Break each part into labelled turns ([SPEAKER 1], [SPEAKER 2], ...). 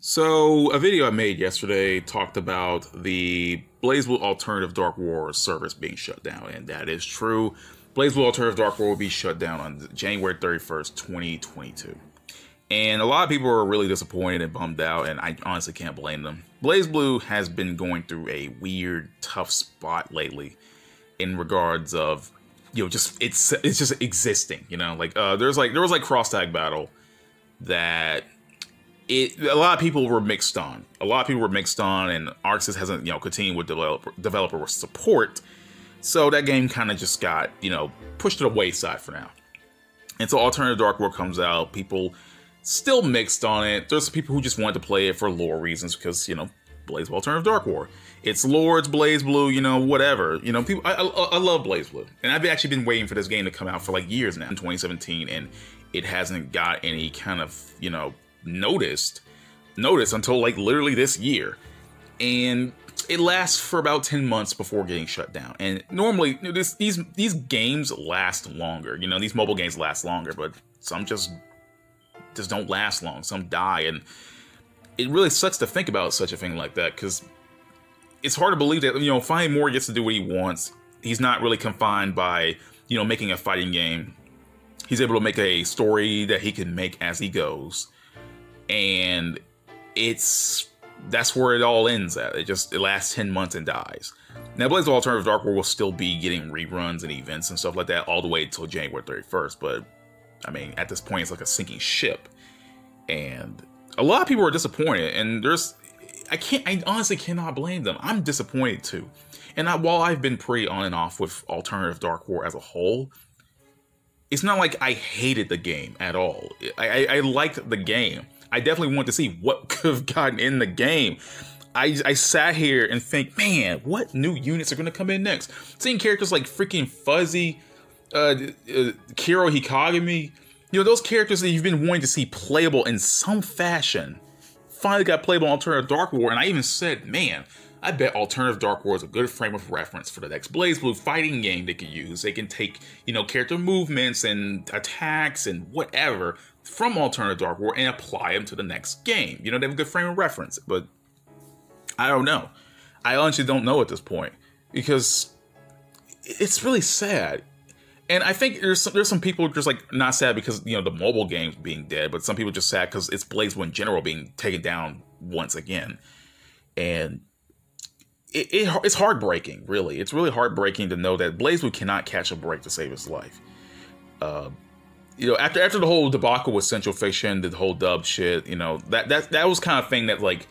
[SPEAKER 1] So, a video I made yesterday talked about the BlazBlue Alternative Dark War service being shut down, and that is true. BlazBlue Alternative Dark War will be shut down on January 31st, 2022. And a lot of people are really disappointed and bummed out, and I honestly can't blame them. BlazBlue has been going through a weird, tough spot lately in regards of, just it's just existing, like there was like Cross Tag Battle that a lot of people were mixed on. And ARCSYS hasn't, continued with developer support. So that game kind of just got, pushed to the wayside for now. And so Alternative Dark War comes out. People still mixed on it. There's people who just wanted to play it for lore reasons because, BlazBlue Alternative Dark War. It's lore, it's BlazBlue, whatever. People, I love BlazBlue. And I've actually been waiting for this game to come out for like years now, in 2017, and it hasn't got any kind of, notice until like literally this year. And it lasts for about 10 months before getting shut down. And normally these games last longer. These mobile games last longer, but some just don't last long. Some die, and it really sucks to think about such a thing like that, because it's hard to believe that, Finding More gets to do what he wants. He's not really confined by, making a fighting game. He's able to make a story that he can make as he goes. And that's where it all ends at. It lasts 10 months and dies. Now, BlazBlue Alternative Dark War will still be getting reruns and events and stuff like that all the way until January 31st. But, I mean, at this point, it's like a sinking ship. And a lot of people are disappointed. And I honestly cannot blame them. I'm disappointed too. And while I've been pretty on and off with Alternative Dark War as a whole, it's not like I hated the game at all. I liked the game. I definitely want to see what could have gotten in the game. I sat here and think, man, what new units are going to come in next? Seeing characters like freaking Fuzzy, Kiro Hikagami, those characters that you've been wanting to see playable in some fashion, finally got playable in Alternative Dark War. And I even said, man, I bet Alternative Dark War is a good frame of reference for the next BlazBlue fighting game they could use. They can take, character movements and attacks and whatever from Alternative Dark War and apply them to the next game. They have a good frame of reference, but I don't know. I honestly don't know at this point, because it's really sad. And I think there's some people just like not sad because, the mobile games being dead, but some people just sad because it's BlazBlue in general being taken down once again. And it's heartbreaking, really. It's really heartbreaking to know that BlazBlue cannot catch a break to save his life. After the whole debacle with Central Fiction, the whole dub shit, that was kind of thing that, like,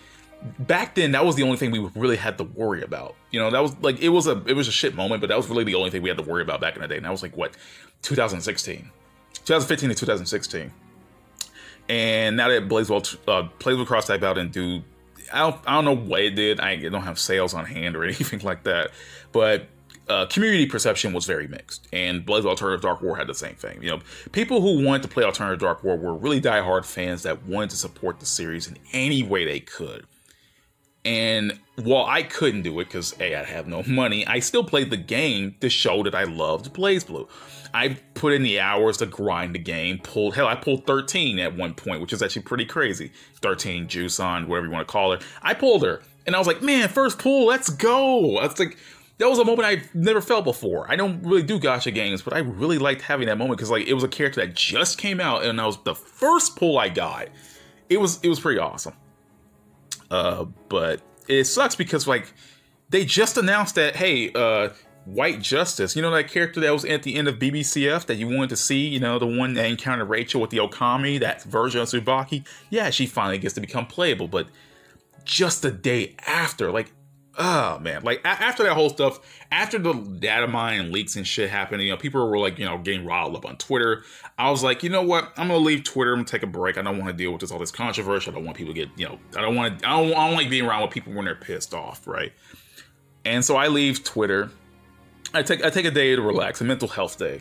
[SPEAKER 1] back then, that was the only thing we really had to worry about. That was like, it was a shit moment, but that was really the only thing we had to worry about back in the day. And that was like, what, 2015 to 2016. And now that BlazBlue Cross Tag Battle didn't do, I don't know what it did. I don't have sales on hand or anything like that, but community perception was very mixed, and BlazBlue Alternative Dark War had the same thing. People who wanted to play Alternative Dark War were really diehard fans that wanted to support the series in any way they could. And while I couldn't do it because I have no money, I still played the game to show that I loved BlazBlue. I put in the hours to grind the game. I pulled 13 at one point, which is actually pretty crazy. 13 juice on, whatever you want to call her. I pulled her, and I was like, man, first pull, let's go. I was like, that was a moment I've never felt before. I don't really do gacha games, but I really liked having that moment because, like, it was a character that just came out, and that was the first pull I got. It was pretty awesome. But it sucks because, like, they just announced that, hey, White Justice, that character that was at the end of BBCF that you wanted to see, the one that encountered Rachel with the Okami, that version of Tsubaki, yeah, she finally gets to become playable, but just the day after, like, oh man, like after that whole stuff, after the data mine and leaks and shit happened, people were like, getting riled up on Twitter. I was like, you know what? I'm gonna leave Twitter. I'm gonna take a break. I don't want to deal with all this controversy. I don't want people to get, I don't like being around with people when they're pissed off, right? And so I leave Twitter. I take a day to relax, a mental health day,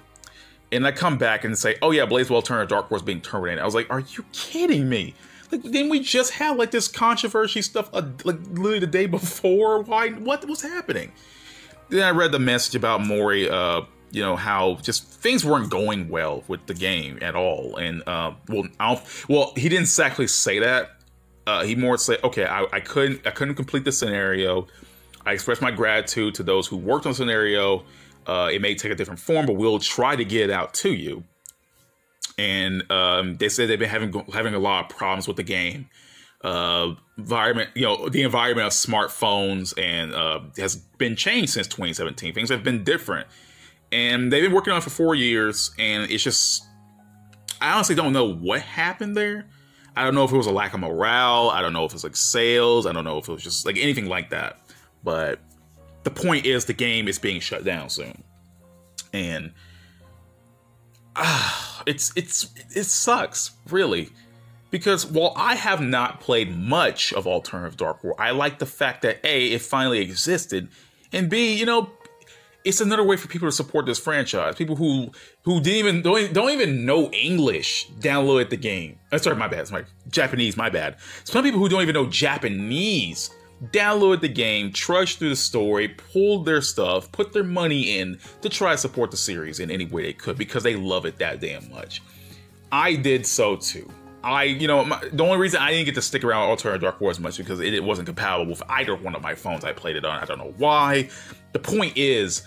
[SPEAKER 1] and I come back and say, oh yeah, BlazBlue Alternative Dark War is being terminated. I was like, are you kidding me? Like, didn't we just have like this controversy stuff like literally the day before? What was happening? Then I read the message about Mori, how just things weren't going well with the game at all. And well, he didn't exactly say that, he more said, okay, I couldn't complete the scenario. I expressed my gratitude to those who worked on the scenario. It may take a different form, but we'll try to get it out to you. And they said they've been having a lot of problems with the game. Environment, the environment of smartphones and has been changed since 2017. Things have been different. And they've been working on it for 4 years, and it's just, I honestly don't know what happened there. I don't know if it was a lack of morale. I don't know if it was like sales. I don't know if it was just like anything like that. But the point is, the game is being shut down soon, and it sucks really, because while I have not played much of Alternative Dark War, I like the fact that A, it finally existed, and B, it's another way for people to support this franchise. People who don't even know English downloaded the game. Sorry, my bad. Sorry, Japanese, my bad. Some people who don't even know Japanese downloaded the game, trudged through the story, pulled their stuff, put their money in to try to support the series in any way they could because they love it that damn much. I did so too. The only reason I didn't get to stick around Alternative Dark War as much because it wasn't compatible with either one of my phones I played it on. I don't know why. The point is,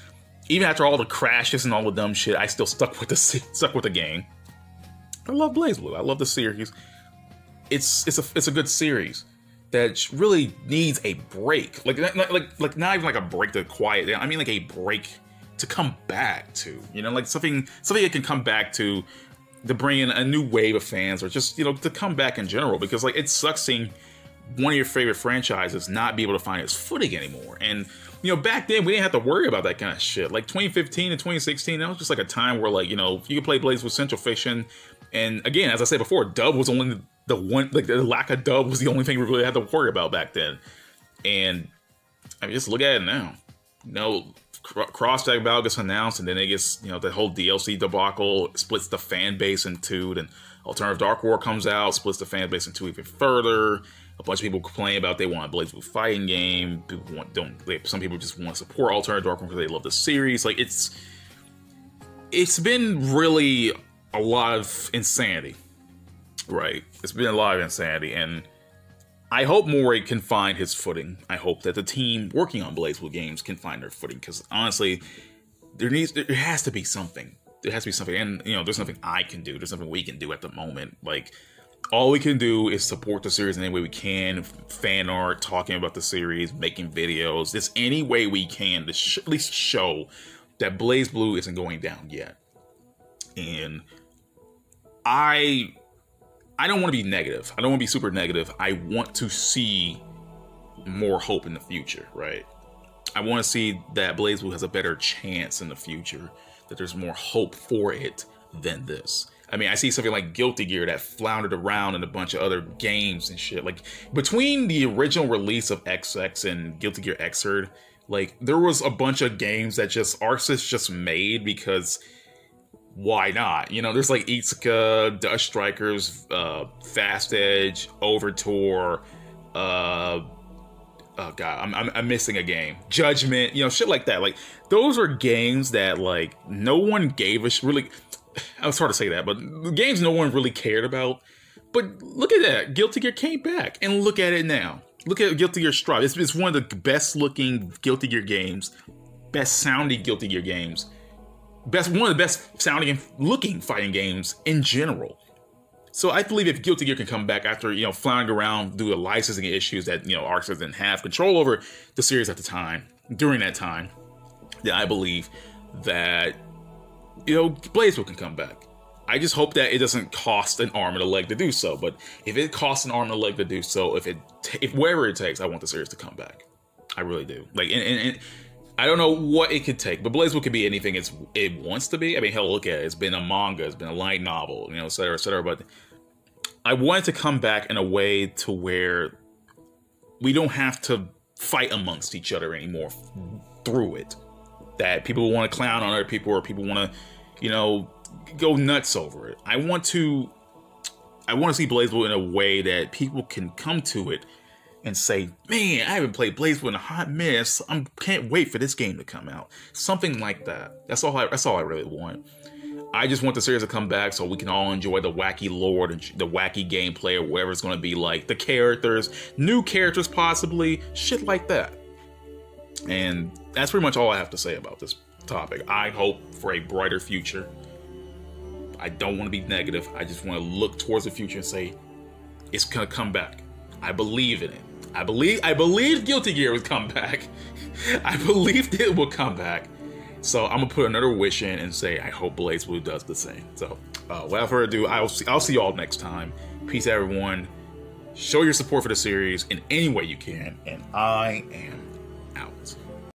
[SPEAKER 1] even after all the crashes and all the dumb shit, I still stuck with the game. I love BlazBlue. I love the series. It's a good series that really needs a break. Like not even like a break to quiet down. I mean like a break to come back to. Like something it can come back to bring in a new wave of fans, or just to come back in general, because like it sucks seeing one of your favorite franchises not be able to find its footing anymore. And back then we didn't have to worry about that kind of shit. Like 2015 and 2016, that was just like a time where like you could play BlazBlue Central Fiction, and again, as I said before, dub was only the one, like the lack of dub was the only thing we really had to worry about back then. And I mean, just look at it now. Cross-Tag Battle gets announced, and then it gets, the whole DLC debacle splits the fan base in two. Then Alternative Dark War comes out, splits the fan base in two even further. A bunch of people complain about they want a BlazBlue fighting game. Some people just want to support Alternative Dark War because they love the series. Like it's been really a lot of insanity, right? It's been a lot of insanity, and I hope Moray can find his footing. I hope that the team working on BlazBlue games can find their footing, because honestly, there has to be something. There has to be something, and there's nothing I can do. There's nothing we can do at the moment. Like, all we can do is support the series in any way we can. Fan art, talking about the series, making videos. Just any way we can to at least show that BlazBlue isn't going down yet. And I don't want to be negative. I don't want to be super negative. I want to see more hope in the future, right? I want to see that BlazBlue has a better chance in the future, that there's more hope for it than this. I mean, I see something like Guilty Gear that floundered around in a bunch of other games and shit. Like, between the original release of XX and Guilty Gear Xrd, like, there was a bunch of games that ARCSYS just made because why not? There's like Itsuka, Dust Strikers, Fast Edge, Overtour, oh god, I'm missing a game. Judgment, shit like that. Like, those are games that like no one gave us really. I was hard to say that, but the games no one really cared about. But look at that, Guilty Gear came back, and look at it now. Look at Guilty Gear Strive. It's one of the best looking Guilty Gear games, best sounding Guilty Gear games. One of the best sounding and looking fighting games in general. So I believe if Guilty Gear can come back after, floundering around due to licensing issues that, ARCSYS didn't have control over the series at the time, during that time, then I believe that, BlazBlue can come back. I just hope that it doesn't cost an arm and a leg to do so. But if it costs an arm and a leg to do so, if wherever it takes, I want the series to come back. I really do. Like, and I don't know what it could take, but BlazBlue could be anything it wants to be. I mean, hell, look at it. It's been a manga, it's been a light novel, et cetera, et cetera. But I want it to come back in a way to where we don't have to fight amongst each other anymore through it. That people want to clown on other people, or people want to, go nuts over it. I want to see BlazBlue in a way that people can come to it and say, man, I haven't played BlazBlue in a hot minute. I can't wait for this game to come out. Something like that. That's all I really want. I just want the series to come back so we can all enjoy the wacky lore, the wacky gameplay, or whatever it's going to be like. The characters, new characters possibly, shit like that. And that's pretty much all I have to say about this topic. I hope for a brighter future. I don't want to be negative. I just want to look towards the future and say, it's going to come back. I believe in it. I believe Guilty Gear would come back. I believed it would come back. So I'm gonna put another wish in and say I hope BlazBlue does the same. So without further ado, I'll see you all next time. Peace, everyone. Show your support for the series in any way you can, and I am out.